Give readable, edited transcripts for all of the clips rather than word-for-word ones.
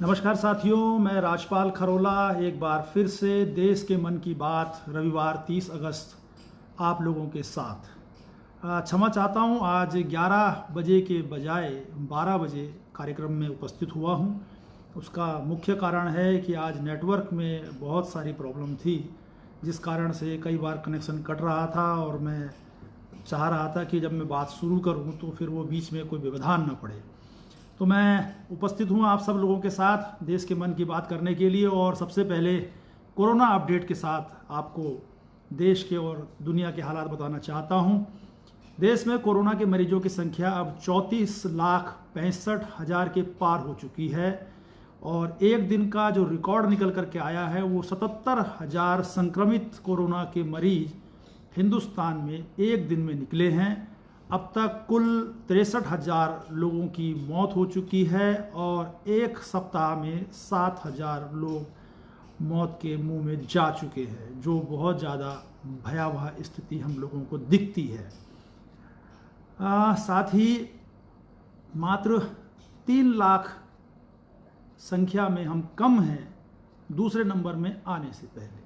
नमस्कार साथियों, मैं राजपाल खरोला एक बार फिर से देश के मन की बात रविवार 30 अगस्त आप लोगों के साथ। क्षमा चाहता हूं, आज 11 बजे के बजाय 12 बजे कार्यक्रम में उपस्थित हुआ हूं। उसका मुख्य कारण है कि आज नेटवर्क में बहुत सारी प्रॉब्लम थी, जिस कारण से कई बार कनेक्शन कट रहा था और मैं चाह रहा था कि जब मैं बात शुरू करूं तो फिर वो बीच में कोई व्यवधान न पड़े। तो मैं उपस्थित हूँ आप सब लोगों के साथ देश के मन की बात करने के लिए। और सबसे पहले कोरोना अपडेट के साथ आपको देश के और दुनिया के हालात बताना चाहता हूँ। देश में कोरोना के मरीजों की संख्या अब 34,65,000 के पार हो चुकी है और एक दिन का जो रिकॉर्ड निकल करके आया है वो 77,000 संक्रमित कोरोना के मरीज हिंदुस्तान में एक दिन में निकले हैं। अब तक कुल 63,000 लोगों की मौत हो चुकी है और एक सप्ताह में 7,000 लोग मौत के मुंह में जा चुके हैं, जो बहुत ज़्यादा भयावह स्थिति हम लोगों को दिखती है। साथ ही मात्र 3 लाख संख्या में हम कम हैं दूसरे नंबर में आने से पहले।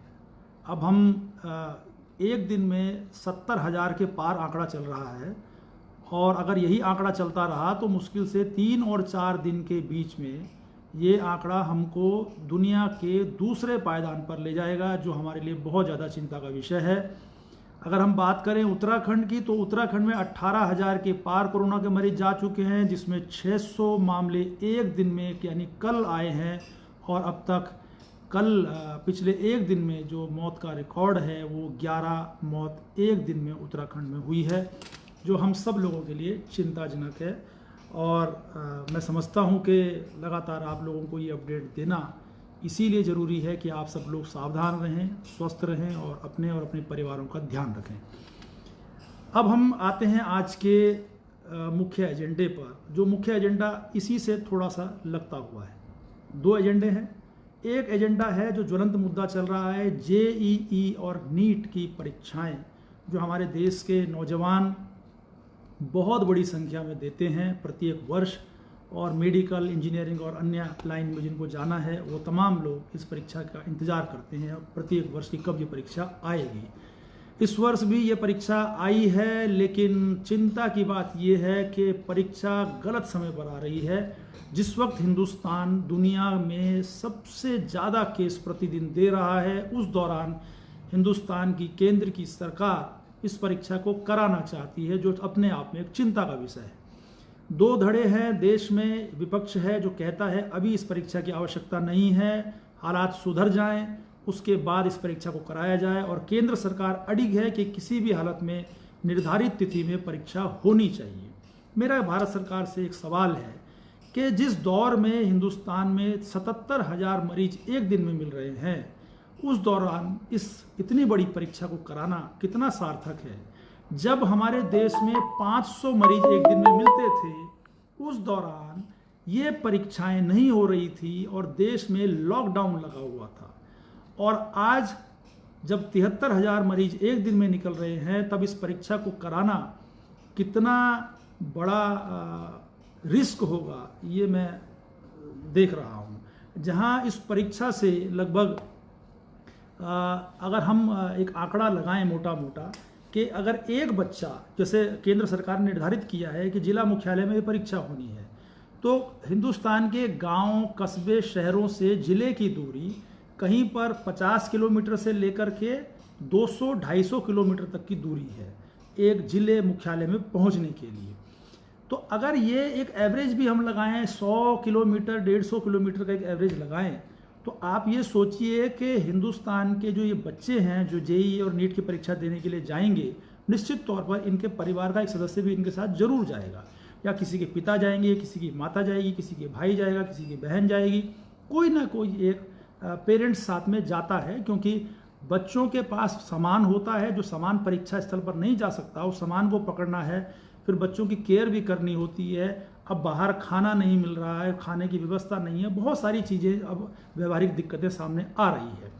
अब हम एक दिन में 70,000 के पार आंकड़ा चल रहा है और अगर यही आंकड़ा चलता रहा तो मुश्किल से 3 और 4 दिन के बीच में ये आंकड़ा हमको दुनिया के दूसरे पायदान पर ले जाएगा, जो हमारे लिए बहुत ज़्यादा चिंता का विषय है। अगर हम बात करें उत्तराखंड की, तो उत्तराखंड में 18,000 के पार कोरोना के मरीज जा चुके हैं, जिसमें 600 मामले एक दिन में यानी कल आए हैं। और अब तक कल पिछले एक दिन में जो मौत का रिकॉर्ड है वो 11 मौत एक दिन में उत्तराखंड में हुई है, जो हम सब लोगों के लिए चिंताजनक है। और मैं समझता हूं कि लगातार आप लोगों को ये अपडेट देना इसीलिए ज़रूरी है कि आप सब लोग सावधान रहें, स्वस्थ रहें और अपने परिवारों का ध्यान रखें। अब हम आते हैं आज के मुख्य एजेंडे पर। जो मुख्य एजेंडा इसी से थोड़ा सा लगता हुआ है। 2 एजेंडे हैं। एक एजेंडा है जो ज्वलंत मुद्दा चल रहा है, जेईई और नीट की परीक्षाएं, जो हमारे देश के नौजवान बहुत बड़ी संख्या में देते हैं प्रत्येक वर्ष। और मेडिकल, इंजीनियरिंग और अन्य लाइन में जिनको जाना है वो तमाम लोग इस परीक्षा का इंतज़ार करते हैं प्रत्येक वर्ष की कब ये परीक्षा आएगी। इस वर्ष भी ये परीक्षा आई है, लेकिन चिंता की बात ये है कि परीक्षा गलत समय पर आ रही है। जिस वक्त हिंदुस्तान दुनिया में सबसे ज़्यादा केस प्रतिदिन दे रहा है, उस दौरान हिंदुस्तान की केंद्र की सरकार इस परीक्षा को कराना चाहती है, जो अपने आप में एक चिंता का विषय है। 2 धड़े हैं देश में। विपक्ष है जो कहता है अभी इस परीक्षा की आवश्यकता नहीं है, हालात सुधर जाएं, उसके बाद इस परीक्षा को कराया जाए। और केंद्र सरकार अडिग है कि किसी भी हालत में निर्धारित तिथि में परीक्षा होनी चाहिए। मेरा भारत सरकार से एक सवाल है कि जिस दौर में हिंदुस्तान में 77,000 मरीज एक दिन में मिल रहे हैं, उस दौरान इस इतनी बड़ी परीक्षा को कराना कितना सार्थक है। जब हमारे देश में 500 मरीज एक दिन में मिलते थे, उस दौरान ये परीक्षाएं नहीं हो रही थी और देश में लॉकडाउन लगा हुआ था। और आज जब 73,000 मरीज एक दिन में निकल रहे हैं, तब इस परीक्षा को कराना कितना बड़ा रिस्क होगा ये मैं देख रहा हूँ। जहाँ इस परीक्षा से लगभग अगर हम एक आंकड़ा लगाएं मोटा मोटा कि अगर एक बच्चा, जैसे केंद्र सरकार ने निर्धारित किया है कि जिला मुख्यालय में ये परीक्षा होनी है, तो हिंदुस्तान के गांव, कस्बे, शहरों से जिले की दूरी कहीं पर 50 किलोमीटर से लेकर के 200-250 किलोमीटर तक की दूरी है एक जिले मुख्यालय में पहुंचने के लिए। तो अगर ये एक एवरेज भी हम लगाएं, 100 किलोमीटर, 150 किलोमीटर का एक एवरेज लगाएं, तो आप ये सोचिए कि हिंदुस्तान के जो ये बच्चे हैं जो जेईई और नीट की परीक्षा देने के लिए जाएंगे, निश्चित तौर पर इनके परिवार का एक सदस्य भी इनके साथ जरूर जाएगा। या किसी के पिता जाएंगे, किसी की माता जाएगी, किसी के भाई जाएगा, किसी की बहन जाएगी, कोई ना कोई एक पेरेंट्स साथ में जाता है, क्योंकि बच्चों के पास सामान होता है जो सामान परीक्षा स्थल पर नहीं जा सकता, उस सामान को पकड़ना है, फिर बच्चों की केयर भी करनी होती है। अब बाहर खाना नहीं मिल रहा है, खाने की व्यवस्था नहीं है, बहुत सारी चीज़ें अब व्यवहारिक दिक्कतें सामने आ रही है।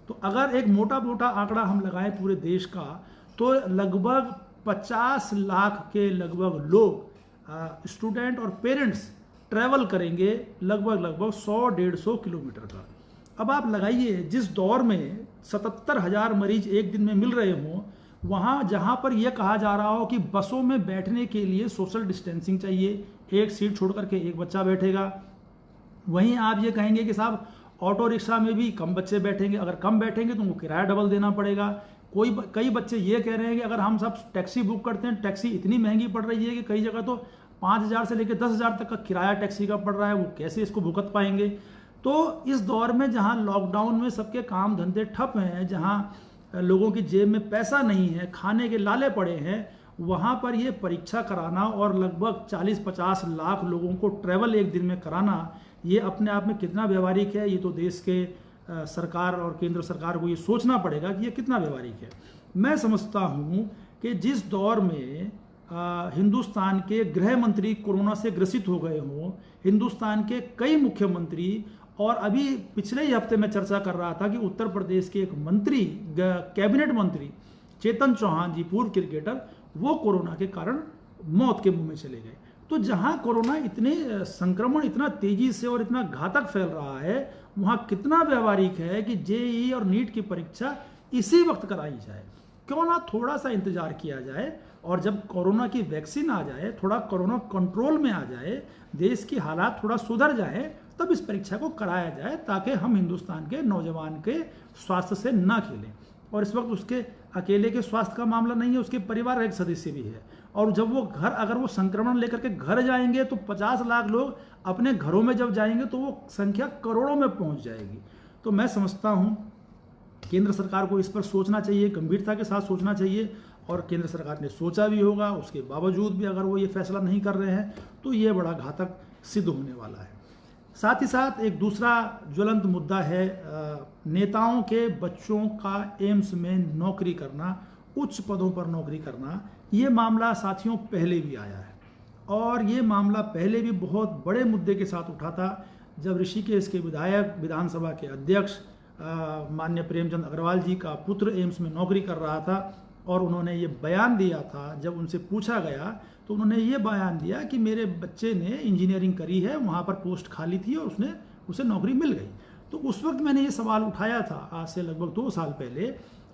तो अगर एक मोटा मोटा आंकड़ा हम लगाएं पूरे देश का, तो लगभग 50 लाख के लगभग लोग स्टूडेंट और पेरेंट्स ट्रैवल करेंगे लगभग 100-150 किलोमीटर का। अब आप लगाइए, जिस दौर में 77,000 मरीज एक दिन में मिल रहे हों, वहाँ जहाँ पर यह कहा जा रहा हो कि बसों में बैठने के लिए सोशल डिस्टेंसिंग चाहिए, एक सीट छोड़ करके एक बच्चा बैठेगा, वहीं आप ये कहेंगे कि साहब ऑटो रिक्शा में भी कम बच्चे बैठेंगे, अगर कम बैठेंगे तो उनको किराया डबल देना पड़ेगा। कई बच्चे ये कह रहे हैं कि अगर हम सब टैक्सी बुक करते हैं, टैक्सी इतनी महंगी पड़ रही है कि कई जगह तो 5,000 से लेकर 10,000 तक का किराया टैक्सी का पड़ रहा है, वो कैसे इसको भुगत पाएंगे। तो इस दौर में जहां लॉकडाउन में सबके काम धंधे ठप हैं, जहां लोगों की जेब में पैसा नहीं है, खाने के लाले पड़े हैं, वहां पर ये परीक्षा कराना और लगभग 40-50 लाख लोगों को ट्रैवल एक दिन में कराना, ये अपने आप में कितना व्यवहारिक है, ये तो देश के सरकार और केंद्र सरकार को ये सोचना पड़ेगा कि ये कितना व्यवहारिक है। मैं समझता हूँ कि जिस दौर में हिंदुस्तान के गृह मंत्री कोरोना से ग्रसित हो गए हों, हिंदुस्तान के कई मुख्यमंत्री, और अभी पिछले ही हफ्ते में चर्चा कर रहा था कि उत्तर प्रदेश के एक मंत्री, कैबिनेट मंत्री चेतन चौहान जी, पूर्व क्रिकेटर, वो कोरोना के कारण मौत के मुंह में चले गए। तो जहां कोरोना इतने संक्रमण इतना तेजी से और इतना घातक फैल रहा है, वहां कितना व्यवहारिक है कि जेईई और नीट की परीक्षा इसी वक्त कराई जाए। क्यों ना थोड़ा सा इंतजार किया जाए, और जब कोरोना की वैक्सीन आ जाए, थोड़ा कोरोना कंट्रोल में आ जाए, देश की हालात थोड़ा सुधर जाए, तब इस परीक्षा को कराया जाए, ताकि हम हिंदुस्तान के नौजवान के स्वास्थ्य से ना खेलें। और इस वक्त उसके अकेले के स्वास्थ्य का मामला नहीं है, उसके परिवार का एक सदस्य भी है। और जब वो घर, अगर वो संक्रमण लेकर के घर जाएंगे तो 50 लाख लोग अपने घरों में जब जाएंगे तो वो संख्या करोड़ों में पहुंच जाएगी। तो मैं समझता हूं केंद्र सरकार को इस पर सोचना चाहिए, गंभीरता के साथ सोचना चाहिए, और केंद्र सरकार ने सोचा भी होगा। उसके बावजूद भी अगर वो ये फैसला नहीं कर रहे हैं तो ये बड़ा घातक सिद्ध होने वाला है। साथ ही साथ एक दूसरा ज्वलंत मुद्दा है नेताओं के बच्चों का एम्स में नौकरी करना, उच्च पदों पर नौकरी करना। ये मामला साथियों पहले भी आया है, और ये मामला पहले भी बहुत बड़े मुद्दे के साथ उठा था, जब ऋषिकेश के विधायक, विधानसभा के अध्यक्ष माननीय प्रेमचंद अग्रवाल जी का पुत्र एम्स में नौकरी कर रहा था, और उन्होंने ये बयान दिया था। जब उनसे पूछा गया तो उन्होंने ये बयान दिया कि मेरे बच्चे ने इंजीनियरिंग करी है, वहाँ पर पोस्ट खाली थी और उसे नौकरी मिल गई। तो उस वक्त मैंने ये सवाल उठाया था, आज से लगभग 2 साल पहले,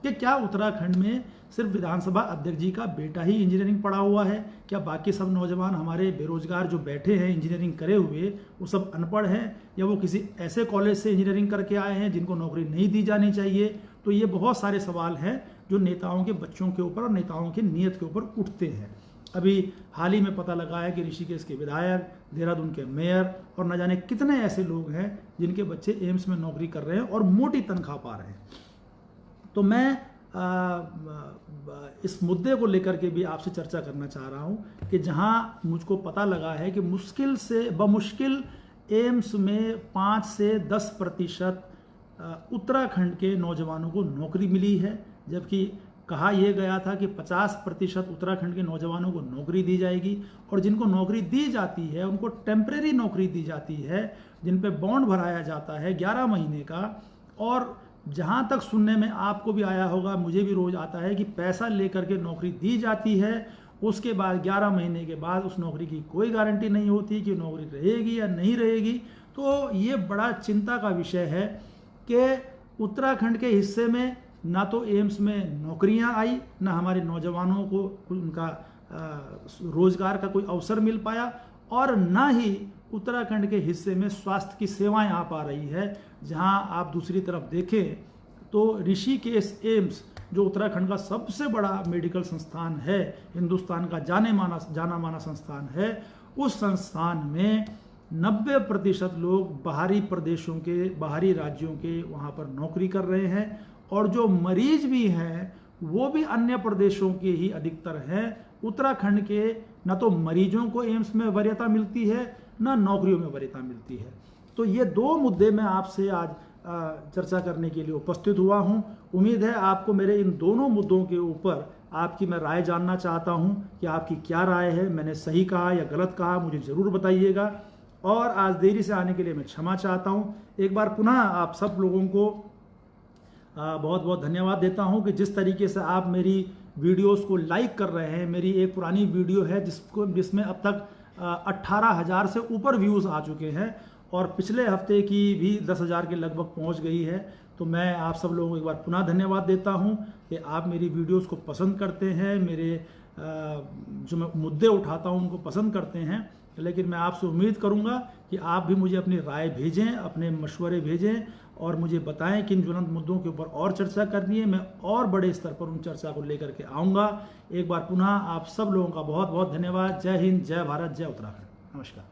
कि क्या उत्तराखंड में सिर्फ विधानसभा अध्यक्ष जी का बेटा ही इंजीनियरिंग पढ़ा हुआ है? क्या बाकी सब नौजवान हमारे बेरोजगार जो बैठे हैं इंजीनियरिंग करे हुए, वो सब अनपढ़ हैं, या वो किसी ऐसे कॉलेज से इंजीनियरिंग करके आए हैं जिनको नौकरी नहीं दी जानी चाहिए? तो ये बहुत सारे सवाल हैं जो नेताओं के बच्चों के ऊपर और नेताओं की नीयत के ऊपर उठते हैं। अभी हाल ही में पता लगा है कि ऋषिकेश के विधायक, देहरादून के मेयर, और न जाने कितने ऐसे लोग हैं जिनके बच्चे एम्स में नौकरी कर रहे हैं और मोटी तनख्वाह पा रहे हैं। तो मैं इस मुद्दे को लेकर के भी आपसे चर्चा करना चाह रहा हूं कि जहां मुझको पता लगा है कि मुश्किल से बमुश्किल एम्स में 5 से 10% उत्तराखंड के नौजवानों को नौकरी मिली है, जबकि कहा यह गया था कि 50% उत्तराखंड के नौजवानों को नौकरी दी जाएगी, और जिनको नौकरी दी जाती है उनको टेम्परेरी नौकरी दी जाती है, जिन पे बॉन्ड भराया जाता है 11 महीने का। और जहां तक सुनने में आपको भी आया होगा, मुझे भी रोज आता है कि पैसा लेकर के नौकरी दी जाती है, उसके बाद 11 महीने के बाद उस नौकरी की कोई गारंटी नहीं होती कि नौकरी रहेगी या नहीं रहेगी। तो ये बड़ा चिंता का विषय है कि उत्तराखंड के हिस्से में ना तो एम्स में नौकरियां आई, ना हमारे नौजवानों को उनका रोजगार का कोई अवसर मिल पाया, और ना ही उत्तराखंड के हिस्से में स्वास्थ्य की सेवाएं आ पा रही है। जहां आप दूसरी तरफ देखें तो ऋषिकेश एम्स, जो उत्तराखंड का सबसे बड़ा मेडिकल संस्थान है, हिंदुस्तान का जाना माना संस्थान है, उस संस्थान में 90% लोग बाहरी प्रदेशों के, बाहरी राज्यों के वहाँ पर नौकरी कर रहे हैं, और जो मरीज भी हैं वो भी अन्य प्रदेशों के ही अधिकतर हैं। उत्तराखंड के न तो मरीजों को एम्स में वरीयता मिलती है, न नौकरियों में वरीयता मिलती है। तो ये 2 मुद्दे मैं आपसे आज चर्चा करने के लिए उपस्थित हुआ हूं। उम्मीद है आपको मेरे इन दोनों मुद्दों के ऊपर आपकी मैं राय जानना चाहता हूं कि आपकी क्या राय है, मैंने सही कहा या गलत कहा, मुझे ज़रूर बताइएगा। और आज देरी से आने के लिए मैं क्षमा चाहता हूं। एक बार पुनः आप सब लोगों को बहुत बहुत धन्यवाद देता हूं कि जिस तरीके से आप मेरी वीडियोस को लाइक कर रहे हैं। मेरी एक पुरानी वीडियो है जिसमें अब तक 18,000 से ऊपर व्यूज़ आ चुके हैं और पिछले हफ्ते की भी 10,000 के लगभग पहुंच गई है। तो मैं आप सब लोगों को एक बार पुनः धन्यवाद देता हूं कि आप मेरी वीडियोस को पसंद करते हैं, मेरे जो मैं मुद्दे उठाता हूं उनको पसंद करते हैं। लेकिन मैं आपसे उम्मीद करूंगा कि आप भी मुझे अपनी राय भेजें, अपने मशवरे भेजें और मुझे बताएं कि इन ज्वलंत मुद्दों के ऊपर और चर्चा करनी है। मैं और बड़े स्तर पर उन चर्चा को लेकर के आऊँगा। एक बार पुनः आप सब लोगों का बहुत बहुत धन्यवाद। जय हिंद, जय भारत, जय उत्तराखंड। नमस्कार।